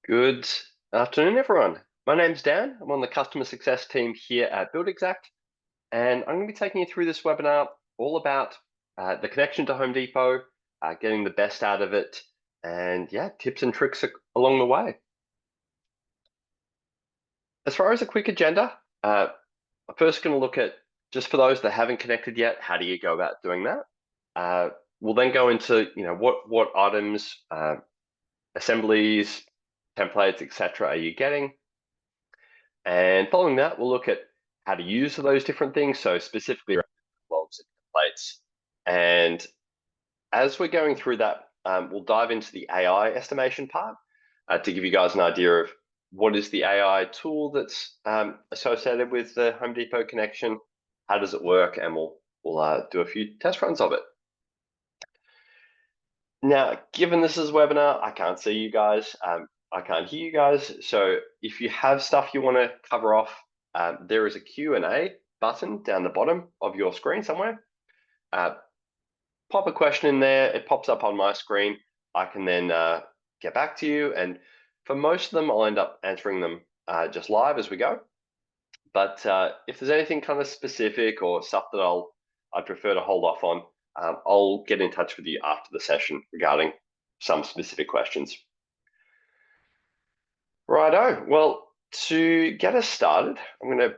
Good afternoon, everyone. My name's Dan. I'm on the customer success team here at BuildExact, and I'm going to be taking you through this webinar all about the connection to Home Depot, getting the best out of it, and yeah, tips and tricks along the way. As far as a quick agenda, I'm first going to look at, just for those that haven't connected yet, how do you go about doing that? We'll then go into, what items, assemblies, templates, etc. are you getting? And following that, we'll look at how to use those different things, so specifically logs and templates. And as we're going through that, we'll dive into the AI estimation part to give you guys an idea of what is the AI tool that's associated with the Home Depot connection, how does it work, and we'll do a few test runs of it. Now, given this is a webinar, I can't see you guys. I can't hear you guys. So if you have stuff you want to cover off, there is a Q&A button down the bottom of your screen somewhere. Pop a question in there. It pops up on my screen. I can then get back to you. And for most of them, I'll end up answering them just live as we go. But if there's anything kind of specific or stuff that I'd prefer to hold off on, I'll get in touch with you after the session regarding some specific questions. Righto. Well, to get us started, I'm going to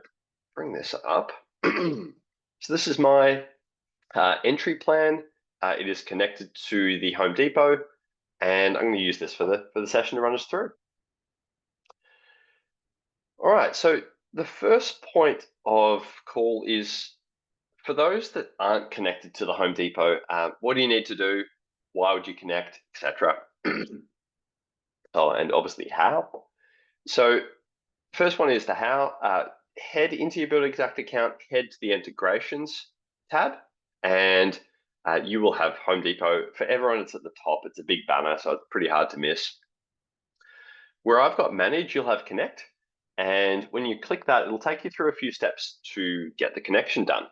bring this up. So this is my entry plan. It is connected to the Home Depot, and I'm going to use this for the session to run us through. All right. So the first point of call is for those that aren't connected to the Home Depot. What do you need to do? Why would you connect, etc. Oh, and obviously how. So first one is the how. Head into your BuildExact account, head to the integrations tab, and you will have Home Depot. For everyone, it's at the top. It's a big banner, so it's pretty hard to miss. Where I've got manage, you'll have connect. And when you click that, it'll take you through a few steps to get the connection done.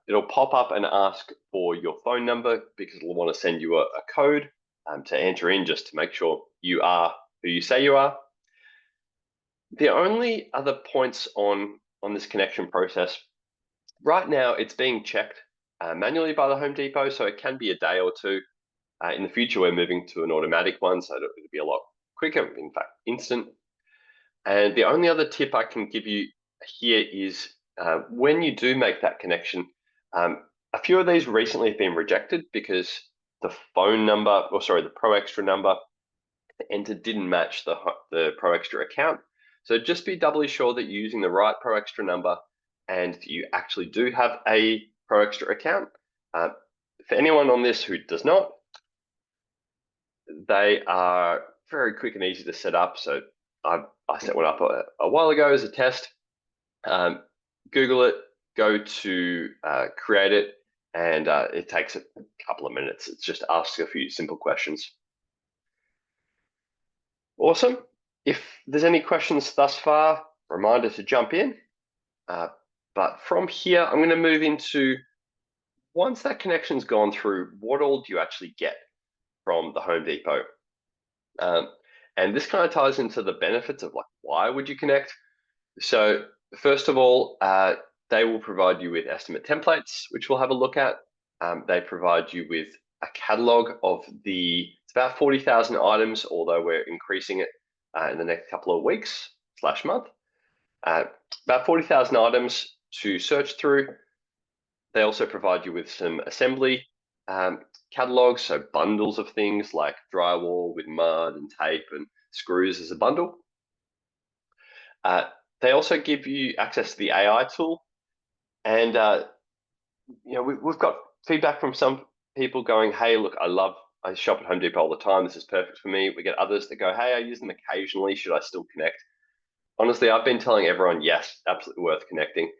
It'll pop up and ask for your phone number because it'll want to send you a code to enter in just to make sure you are who you say you are. The only other points on this connection process, right now it's being checked manually by the Home Depot, so it can be a day or two. In the future, we're moving to an automatic one, so it'll be a lot quicker, in fact, instant. And the only other tip I can give you here is when you do make that connection, a few of these recently have been rejected because the phone number, or sorry, the Pro Extra number entered didn't match the Pro Extra account. So just be doubly sure that you're using the right Pro Extra number and you actually do have a Pro Extra account. For anyone on this who does not, they are very quick and easy to set up. So I set one up a while ago as a test. Google it, go to create it, and it takes a couple of minutes. It just asks a few simple questions. Awesome. If there's any questions thus far, reminder to jump in. But from here, I'm going to move into, once that connection's gone through, what all do you actually get from the Home Depot? And this kind of ties into the benefits of, like, why would you connect? So first of all, they will provide you with estimate templates, which we'll have a look at. They provide you with a catalog of it's about 40,000 items, although we're increasing it in the next couple of weeks / month. About 40,000 items to search through. They also provide you with some assembly catalogs, so bundles of things like drywall with mud and tape and screws as a bundle. They also give you access to the AI tool, and we've got feedback from some people going, "Hey, look, I shop at Home Depot all the time. This is perfect for me." We get others that go, "Hey, I use them occasionally. Should I still connect?" Honestly, I've been telling everyone, yes, absolutely worth connecting.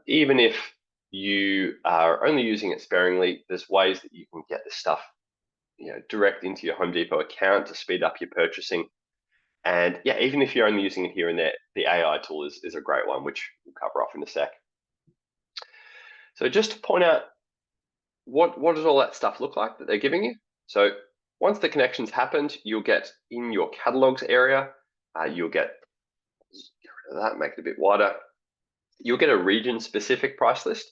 Even if you are only using it sparingly, there's ways that you can get this stuff, direct into your Home Depot account to speed up your purchasing. And yeah, even if you're only using it here and there, the AI tool is a great one, which we'll cover off in a sec. So just to point out, what does all that stuff look like that they're giving you? So Once the connection's happened, you'll get in your catalogs area, you'll get rid of that, make it a bit wider. You'll get a region-specific price list,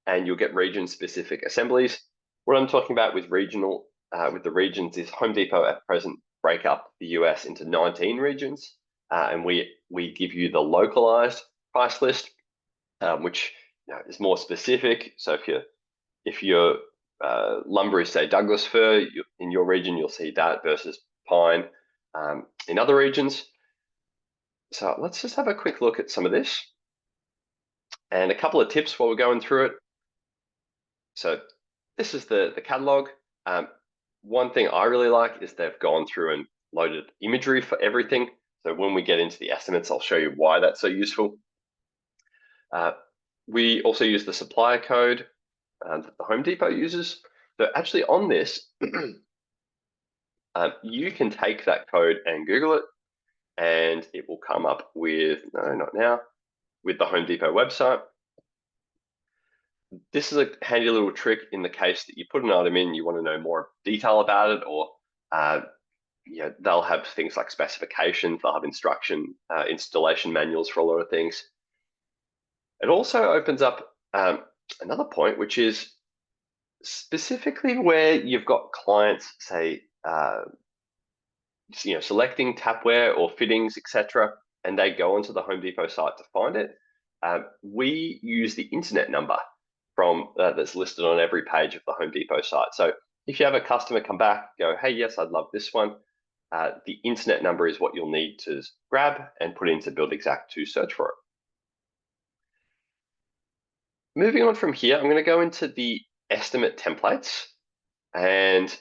and you'll get region-specific assemblies. What I'm talking about with regional, with the regions, is Home Depot at present break up the US into 19 regions, and we give you the localized price list, which is more specific. So if your lumber is, say, Douglas fir, in your region, you'll see that versus pine in other regions. So let's just have a quick look at some of this and a couple of tips while we're going through it. So this is the catalog. One thing I really like is they've gone through and loaded imagery for everything. So when we get into the estimates, I'll show you why that's so useful. We also use the supplier code that the Home Depot uses. So actually on this, you can take that code and Google it, and it will come up with, no, not now, with the Home Depot website. This is a handy little trick in the case that you put an item in, you want to know more detail about it, or they'll have things like specifications, they'll have installation manuals for a lot of things. It also opens up another point, which is specifically where you've got clients, say, selecting tapware or fittings, etc., and they go onto the Home Depot site to find it. We use the internet number from that's listed on every page of the Home Depot site. So if you have a customer come back, go, hey, yes, I'd love this one. The internet number is what you'll need to grab and put into BuildXact to search for it. Moving on from here, I'm going to go into the estimate templates. And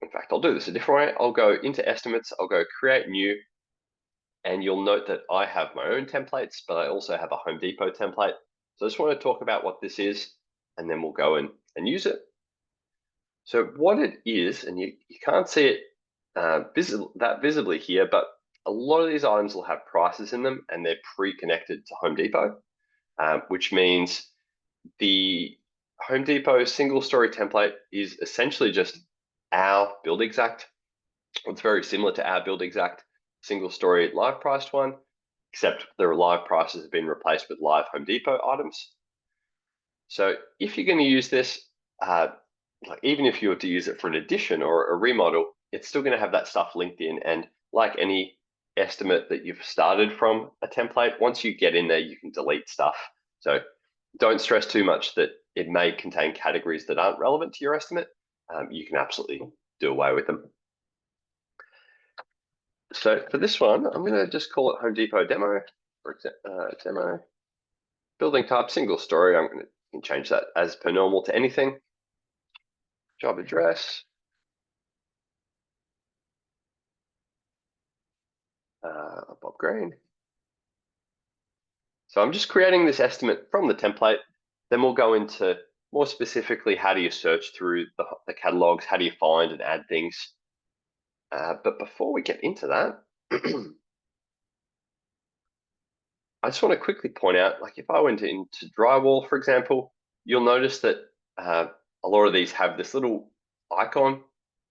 in fact, I'll do this a different way. I'll go into estimates, I'll go create new, and you'll note that I have my own templates, but I also have a Home Depot template. So I just want to talk about what this is, and then we'll go in and use it. So what it is, and you can't see it visibly here, but a lot of these items will have prices in them, and they're pre-connected to Home Depot, which means the Home Depot single story template is essentially just our BuildXact. It's very similar to our BuildXact single story live priced one, except the live prices have been replaced with live Home Depot items. So if you're going to use this, even if you were to use it for an addition or a remodel, it's still going to have that stuff linked in. And like any estimate that you've started from a template, once you get in there, you can delete stuff. So don't stress too much that it may contain categories that aren't relevant to your estimate. You can absolutely do away with them. So for this one, I'm going to just call it Home Depot Demo, for example, demo. Building type, single story. I'm going to change that as per normal to anything. Job address. Bob Green. So I'm just creating this estimate from the template. Then we'll go into more specifically, how do you search through the catalogs? How do you find and add things? But before we get into that, I just want to quickly point out, like if I went into drywall, for example, you'll notice that a lot of these have this little icon.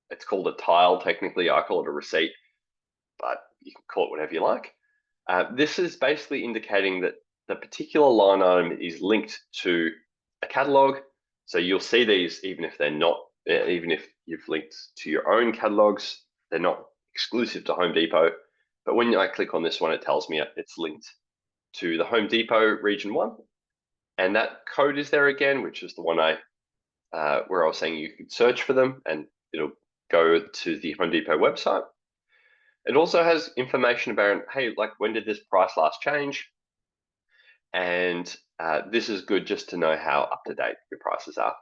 It's called a tile, technically. I call it a receipt, but you can call it whatever you like. This is basically indicating that the particular line item is linked to a catalog. So you'll see these even if they're not, even if you've linked to your own catalogs, they're not exclusive to Home Depot. But when I click on this one, it tells me it's linked to the Home Depot Region 1. And that code is there again, which is the one where I was saying you could search for them and it'll go to the Home Depot website. It also has information about, hey, like when did this price last change? And this is good just to know how up to date your prices are.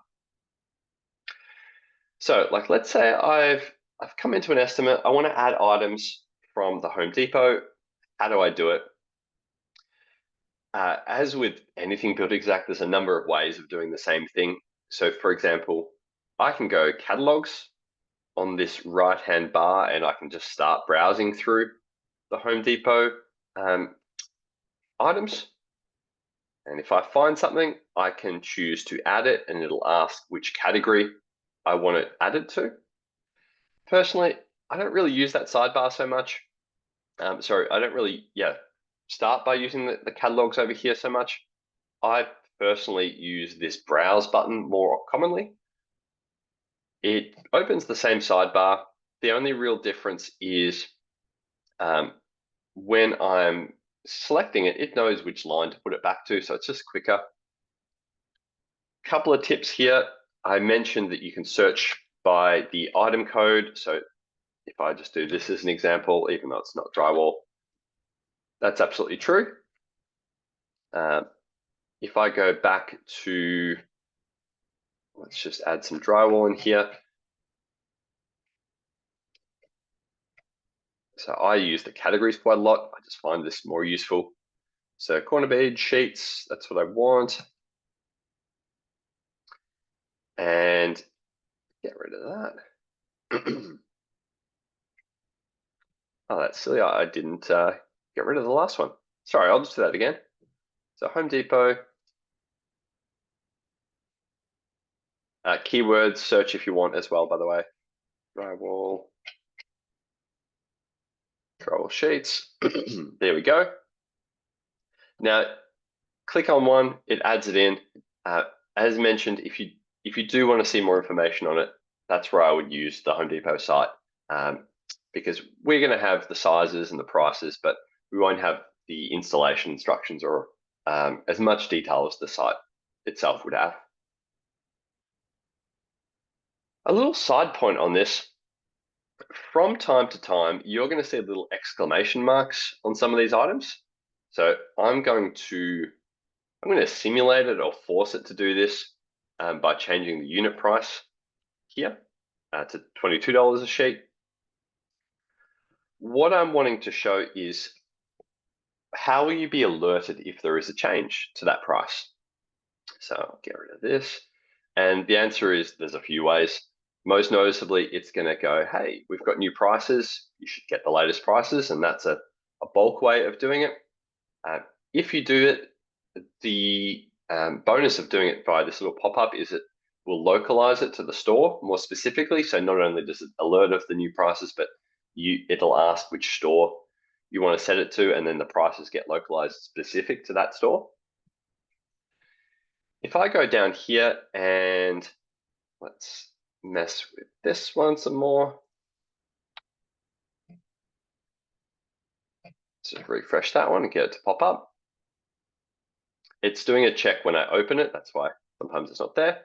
So like, let's say I've come into an estimate. I want to add items from the Home Depot. How do I do it? As with anything BuildXact, there's a number of ways of doing the same thing. So for example, I can go catalogs on this right-hand bar, and I can just start browsing through the Home Depot items. And if I find something, I can choose to add it, and it'll ask which category I want it added to. Personally, I don't really use that sidebar so much. Sorry, I don't really, start by using the catalogs over here so much. I personally use this browse button more commonly. It opens the same sidebar. The only real difference is when I'm selecting it, it knows which line to put it back to, so it's just quicker. Couple of tips here. I mentioned that you can search by the item code. So if I just do this as an example, even though it's not drywall, that's absolutely true. If I go back to, let's just add some drywall in here. So I use the categories quite a lot. I just find this more useful. So corner bead sheets, that's what I want. And get rid of that. Oh, that's silly. I didn't get rid of the last one. Sorry, I'll just do that again. So Home Depot. Keywords search if you want as well, by the way. Drywall sheets. There we go. Now, click on one, it adds it in. As mentioned, if you do want to see more information on it, that's where I would use the Home Depot site, because we're going to have the sizes and the prices, but we won't have the installation instructions or as much detail as the site itself would have. A little side point on this, from time to time, you're going to see little exclamation marks on some of these items. So I'm going to simulate it or force it to do this by changing the unit price here to $22 a sheet. What I'm wanting to show is how will you be alerted if there is a change to that price? So I'll get rid of this. And the answer is there's a few ways. Most noticeably, it's going to go, hey, we've got new prices. You should get the latest prices. And that's a bulk way of doing it. If you do it, the bonus of doing it via this little pop-up is it will localize it to the store more specifically. So not only does it alert of the new prices, but it'll ask which store you want to set it to, and then the prices get localized specific to that store. If I go down here and let's mess with this one some more. Just refresh that one and get it to pop up. It's doing a check when I open it. That's why sometimes it's not there.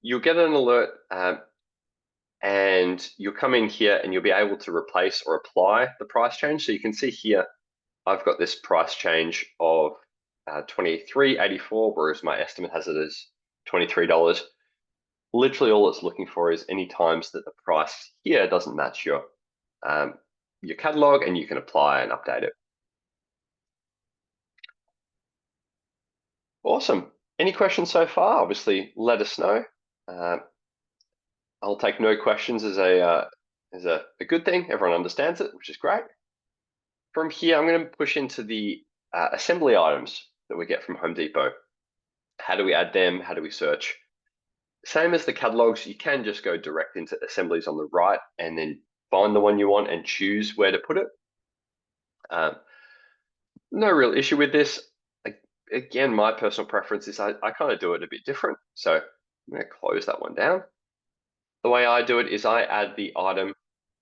You'll get an alert and you'll come in here and you'll be able to replace or apply the price change. So you can see here, I've got this price change of $23.84, whereas my estimate has it as $23. Literally all it's looking for is any times that the price here doesn't match your catalog, and you can apply and update it. Awesome. Any questions so far? Obviously, let us know. I'll take no questions as a good thing. Everyone understands it, which is great. From here, I'm going to push into the assembly items that we get from Home Depot. How do we add them? How do we search? Same as the catalogs, you can just go direct into assemblies on the right and then find the one you want and choose where to put it. No real issue with this. Again, my personal preference is I kind of do it a bit different. So I'm going to close that one down. The way I do it is I add the item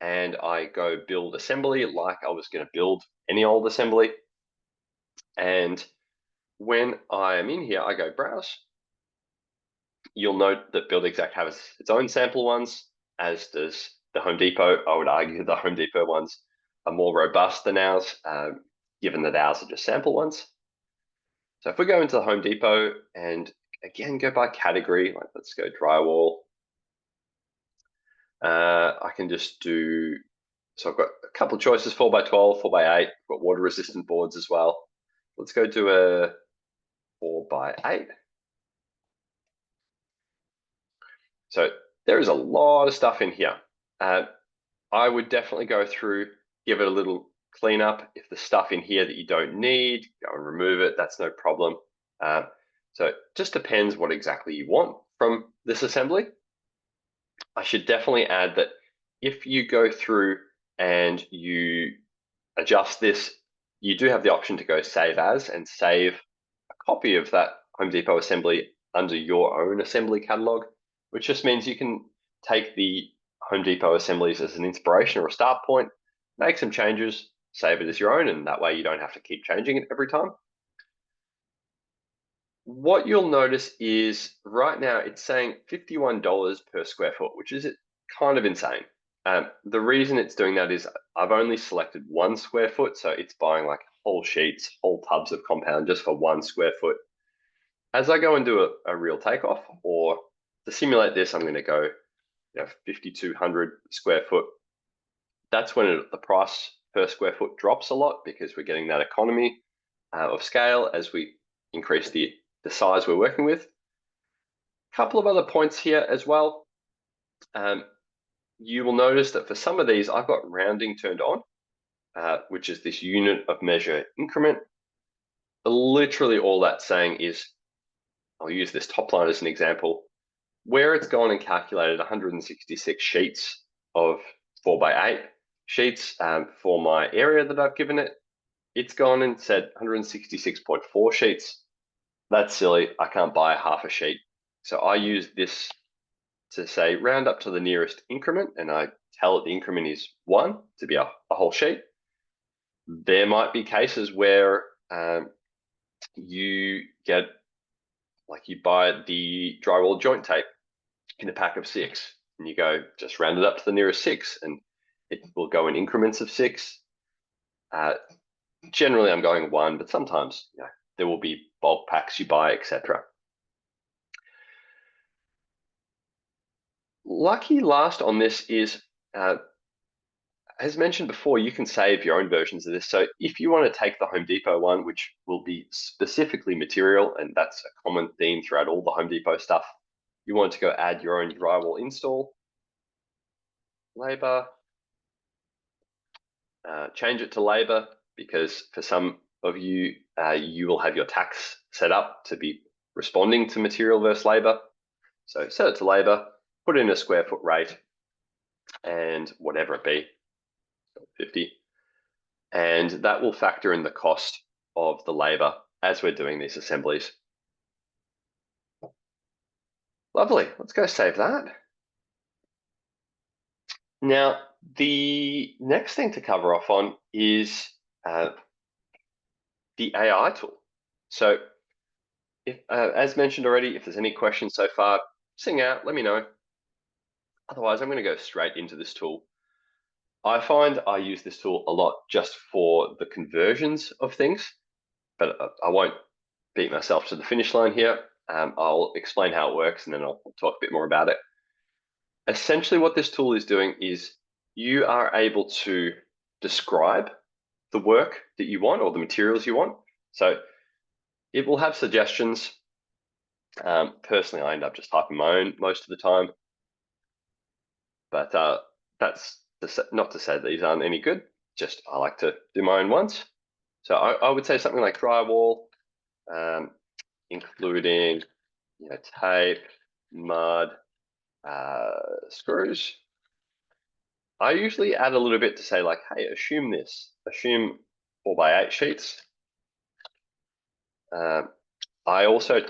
and I go build assembly like I was going to build any old assembly. And when I am in here, I go browse. You'll note that BuildXact has its own sample ones, as does the Home Depot. I would argue the Home Depot ones are more robust than ours, given that ours are just sample ones. So if we go into the Home Depot and again, go by category, like let's go drywall. I can just do, so I've got a couple of choices, 4x12, 4x8, I've got water resistant boards as well. Let's go do a 4x8. So there is a lot of stuff in here. I would definitely go through, give it a little cleanup. If the stuff in here that you don't need, go and remove it. That's no problem. So it just depends what exactly you want from this assembly. I should definitely add that if you go through and you adjust this, you do have the option to go save as and save a copy of that Home Depot assembly under your own assembly catalog, which just means you can take the Home Depot assemblies as an inspiration or a start point, make some changes, save it as your own, and that way you don't have to keep changing it every time. What you'll notice is right now it's saying $51 per square foot, which is kind of insane. The reason it's doing that is I've only selected 1 square foot, so it's buying like whole sheets, whole tubs of compound just for 1 square foot. As I go and do a real takeoff, or to simulate this, I'm going to go 5,200 square foot. That's when the price per square foot drops a lot because we're getting that economy of scale as we increase the size we're working with. A couple of other points here as well. You will notice that for some of these, I've got rounding turned on, which is this unit of measure increment. Literally all that's saying is, I'll use this top line as an example, where it's gone and calculated 166 sheets of 4x8 sheets for my area that I've given it. It's gone and said 166.4 sheets. That's silly. I can't buy half a sheet. So I use this to say round up to the nearest increment, and I tell it the increment is 1 to be a whole sheet. There might be cases where you get, like you buy the drywall joint tape in a pack of 6, and you go just round it up to the nearest 6, and it will go in increments of 6. Generally, I'm going 1, but sometimes there will be bulk packs you buy, etc. Lucky last on this is, as mentioned before, you can save your own versions of this. So if you want to take the Home Depot one, which will be specifically material, and that's a common theme throughout all the Home Depot stuff, you want to go add your own drywall install, labor, change it to labor, because for some of you, you will have your tax set up to be responding to material versus labor. So set it to labor, put in a square foot rate, and whatever it be, 50. And that will factor in the cost of the labor as we're doing these assemblies. Lovely, let's go save that. Now, the next thing to cover off on is the AI tool. So if, as mentioned already, if there's any questions so far, sing out, let me know. Otherwise, I'm going to go straight into this tool. I find I use this tool a lot just for the conversions of things, but I won't beat myself to the finish line here. I'll explain how it works and then I'll talk a bit more about it. Essentially, what this tool is doing is you are able to describe the work that you want or the materials you want. So it will have suggestions. Personally, I end up just typing my own most of the time, but that's not to say these aren't any good. Just I like to do my own ones. So I would say something like drywall, including tape, mud, screws. I usually add a little bit to say like, hey, assume 4x8 sheets. I also,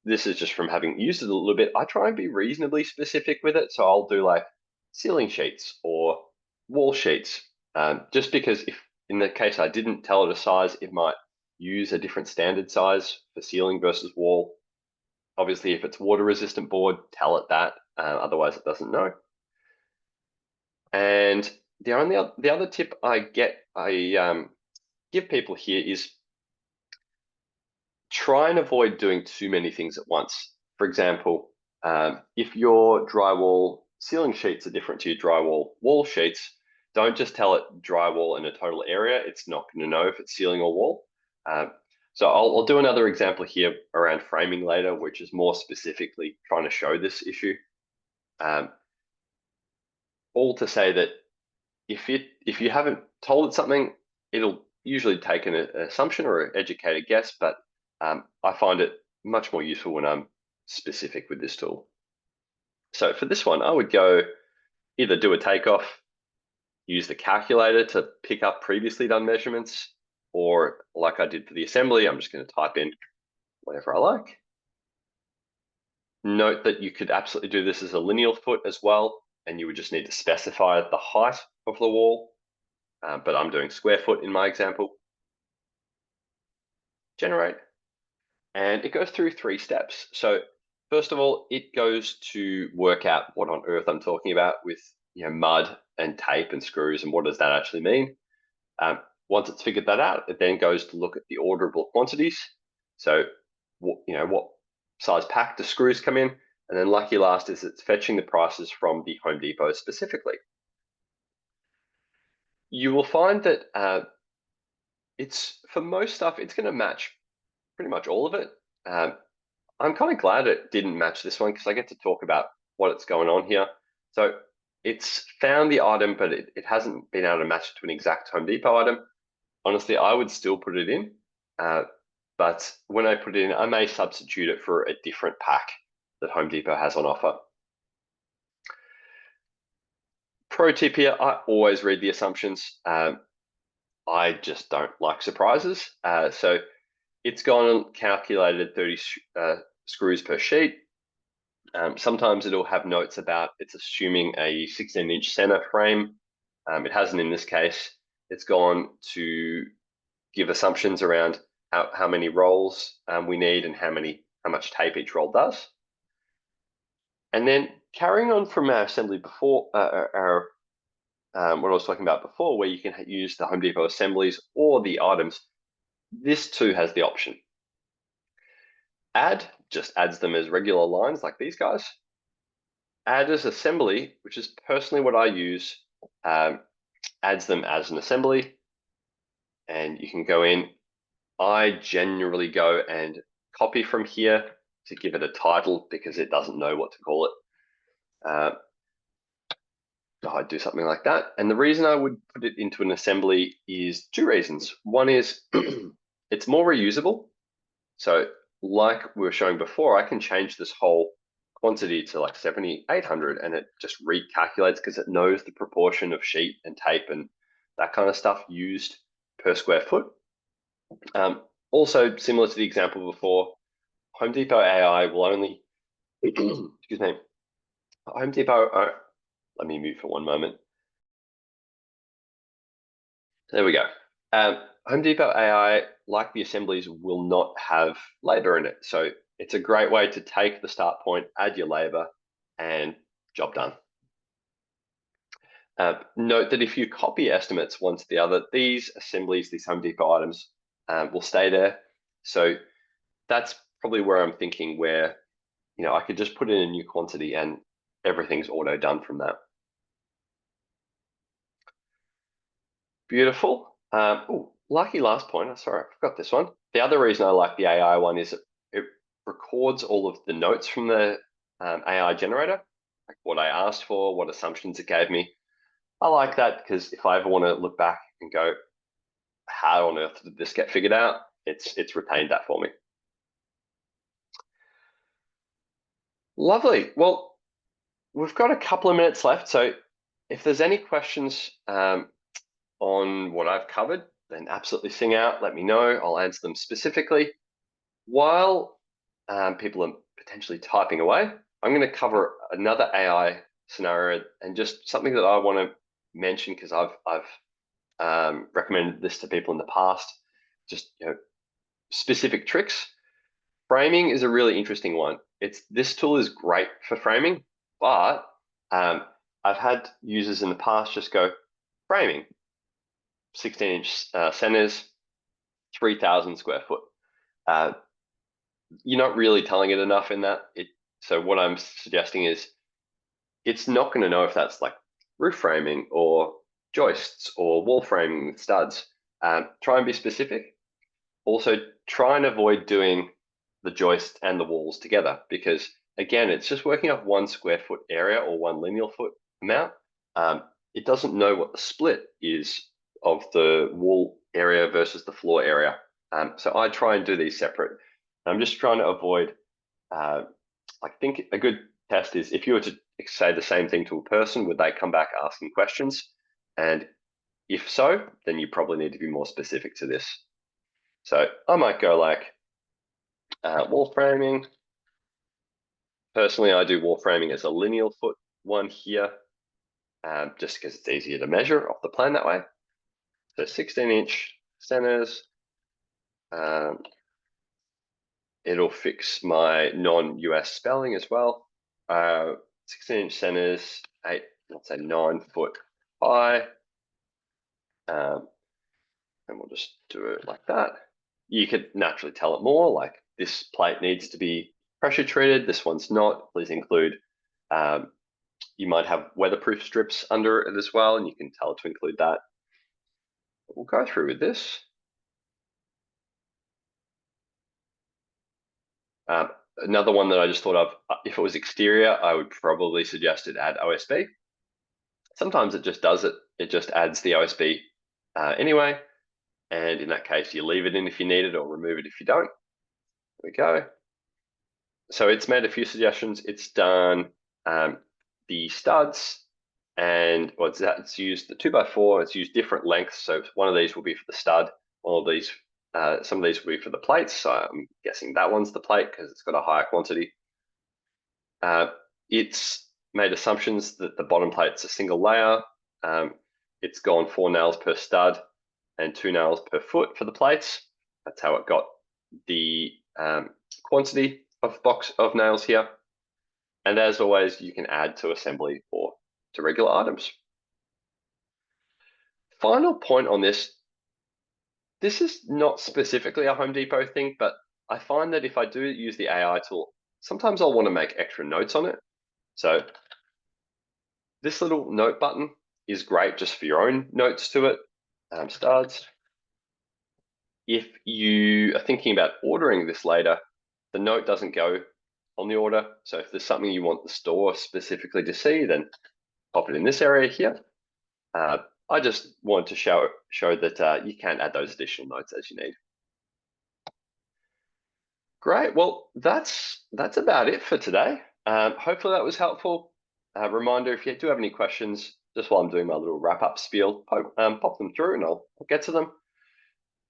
this is just from having used it a little bit, I try and be reasonably specific with it. So I'll do like ceiling sheets or wall sheets, just because if in the case I didn't tell it a size, it might use a different standard size for ceiling versus wall. Obviously, if it's water resistant board, tell it that, otherwise it doesn't know. And the other tip I give people here is try and avoid doing too many things at once. For example, if your drywall ceiling sheets are different to your drywall wall sheets, don't just tell it drywall in a total area. It's not going to know if it's ceiling or wall. So I'll do another example here around framing later, which is more specifically trying to show this issue. All to say that if you haven't told it something, it'll usually take an assumption or an educated guess, but I find it much more useful when I'm specific with this tool. So for this one, I would go either do a takeoff, use the calculator to pick up previously done measurements, or like I did for the assembly, I'm just going to type in whatever I like. Note that you could absolutely do this as a lineal foot as well, and you would just need to specify the height of the wall, but I'm doing square foot in my example. Generate, and it goes through 3 steps. So first of all, it goes to work out what on earth I'm talking about with mud and tape and screws, and what does that actually mean. Once it's figured that out, it then goes to look at the orderable quantities. So what size pack the screws come in, and then lucky last is it's fetching the prices from the Home Depot specifically. You will find that it's for most stuff, it's going to match pretty much all of it. I'm kind of glad it didn't match this one because I get to talk about what's going on here. So it's found the item, but it hasn't been able to match it to an exact Home Depot item. Honestly, I would still put it in, but when I put it in, I may substitute it for a different pack that Home Depot has on offer. Pro tip here, I always read the assumptions. I just don't like surprises. So it's gone and calculated 30 screws per sheet. Sometimes it'll have notes about it's assuming a 16-inch center frame. It hasn't in this case. It's gone to give assumptions around how many rolls we need and how much tape each roll does. And then carrying on from our assembly before, what I was talking about before, where you can use the Home Depot assemblies or the items, this too has the option. Add just adds them as regular lines like these guys. Add as assembly, which is personally what I use, adds them as an assembly. And you can go in. I generally go and copy from here to give it a title because it doesn't know what to call it. I'd do something like that. And the reason I would put it into an assembly is 2 reasons. One is it's more reusable. So like we were showing before, I can change this whole quantity to like 7,800 and it just recalculates because it knows the proportion of sheet and tape and that kind of stuff used per square foot. Also, similar to the example before, Home Depot AI will only, excuse me, Home Depot, let me mute for one moment. There we go. Home Depot AI, like the assemblies, will not have labor in it. So it's a great way to take the start point, add your labor, and job done. Note that if you copy estimates one to the other, these assemblies, these Home Depot items, will stay there. So that's probably where I'm thinking where, I could just put in a new quantity and everything's auto done from that. Beautiful. Lucky last point. Sorry, I forgot this one. The other reason I like the AI one is it records all of the notes from the AI generator, like what I asked for, what assumptions it gave me. I like that because if I ever want to look back and go, how on earth did this get figured out? It's retained that for me. Lovely. Well, we've got a couple of minutes left. So if there's any questions on what I've covered, then absolutely sing out, let me know. I'll answer them specifically. While people are potentially typing away, I'm going to cover another AI scenario and just something that I want to mention because I've recommended this to people in the past. Just specific tricks. Framing is a really interesting one. This tool is great for framing, but I've had users in the past just go framing, 16-inch centers, 3,000 square foot. You're not really telling it enough in that. So what I'm suggesting is it's not going to know if that's like roof framing or joists or wall framing with studs. Try and be specific. Also, try and avoid doing the joist and the walls together because again, it's just working off 1 square foot area or 1 lineal foot amount. It doesn't know what the split is of the wall area versus the floor area. So I try and do these separate. I'm just trying to avoid, I think a good test is if you were to say the same thing to a person, would they come back asking questions? And if so, then you probably need to be more specific to this. So I might go like wall framing. Personally, I do wall framing as a lineal foot one here, just because it's easier to measure off the plan that way. So 16-inch centers. It'll fix my non-US spelling as well. 16-inch centers, let's say 9 foot high. And we'll just do it like that. You could naturally tell it more, like this plate needs to be pressure treated, this one's not. Please include, you might have weatherproof strips under it as well, and you can tell it to include that. We'll go through with this. Another one that I just thought of, if it was exterior, I would probably suggest it add OSB. Sometimes it just does it. It just adds the OSB anyway. And in that case, you leave it in if you need it or remove it if you don't. There we go. So it's made a few suggestions. It's done the studs and it's used the 2x4. It's used different lengths. So one of these will be for the stud. One of these, some of these will be for the plates. So I'm guessing that one's the plate because it's got a higher quantity. It's made assumptions that the bottom plate's a single layer. It's gone 4 nails per stud and 2 nails per foot for the plates. That's how it got the quantity of box of nails here. And as always, you can add to assembly or to regular items. Final point on this. This is not specifically a Home Depot thing, but I find that if I do use the AI tool, sometimes I'll want to make extra notes on it. So this little note button is great just for your own notes to it. Studs. If you are thinking about ordering this later, the note doesn't go on the order. So if there's something you want the store specifically to see, then pop it in this area here. I just wanted to show that you can add those additional notes as you need. Great. Well, that's about it for today. Hopefully that was helpful. Reminder, if you do have any questions, just while I'm doing my little wrap-up spiel, pop them through and I'll get to them.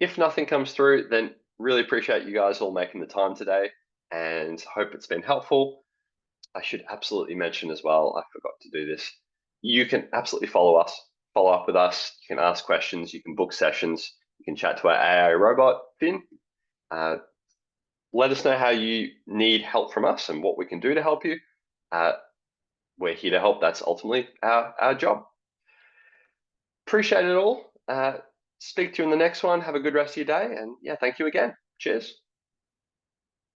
If nothing comes through, then really appreciate you guys all making the time today and hope it's been helpful. I should absolutely mention as well, I forgot to do this. You can absolutely follow up with us. You can ask questions, you can book sessions, you can chat to our AI robot, Finn. Let us know how you need help from us and what we can do to help you. We're here to help. That's ultimately our job. Appreciate it all. Speak to you in the next one. Have a good rest of your day. And yeah, thank you again. Cheers.